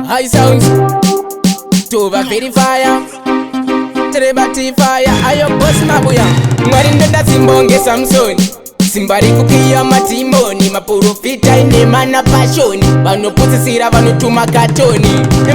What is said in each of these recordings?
high sounds to verifier fire ayo boss mabuya mwari ndoda simbonge Samsoni simbari kukiya matimoni maprofita ine mana passion vanopusisira vanotuma katoni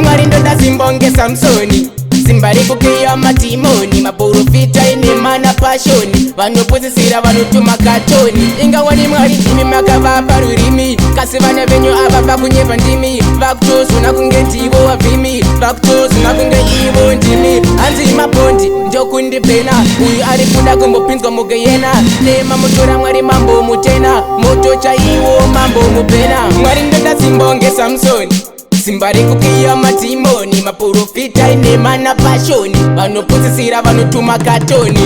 mwari ndoda simbonge Samsoni simbari kukiya matimoni maprofita ine mana passion vanopusisira vanotuma katoni ingawani mwari ndimi makavapa rurimi kasi vana venyu ava vakunyepa ndimi vakutozona kunge ndivo wavhimi vakutozona kunge ivo ndimi hanzi mapondi ndokundipena uyu ari kuda kumbopinzwa mugeyena nema mutora mwari mambo mutena moto chaiwo mambo mupena mwari ndoda simbonge Samsoni simbari kukiya matimoni maprofita ine mana pashoni vanopusisira vanotuma katoni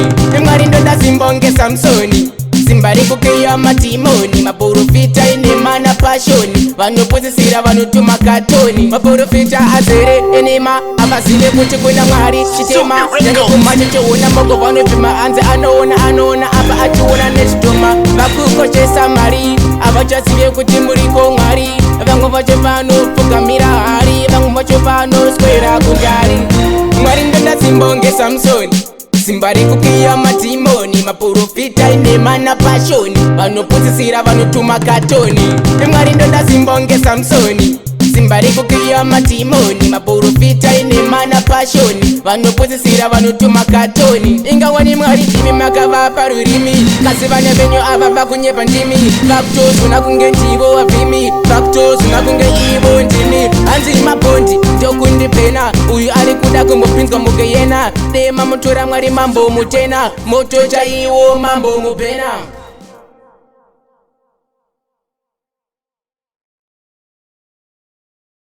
mwari ndoda simbonge Samsoni simbari kukiya matimoni maprofita ine mana pashoni vanopusisira vanotuma katoni maprofita azere enema avazive kuti kuna mwari chitema nekumacho choona mogo vanobvima anze anoona apa achiona nechitoma vakukoshesa mari avachazive kuti muriko mwari vamwe vacho vanopfugamira hari vamwe vacho vanoswera kundari mwari ndoda simbonge Samsoni simbari kukiya matimoni maprofita ine mana pashoni vanopusisira vanotuma katoni mwari ndoda simbonge Samsoni simbari kukiya matimoni maprofita ine mana pashoni vanopusisira vanotuma katoni ingawani mwari ndimi makavapa rurimi kasi vana venyu ava vakunyepa ndimi vakutozona kunge ndivo wavhimi vakutozona kunge ivo ndimi hanzi mapondi ndokundipena uyu ari kuda kumbopinzwa mugeyena dema mutora mwari mambo mutena moto chaiwo mambo mupena.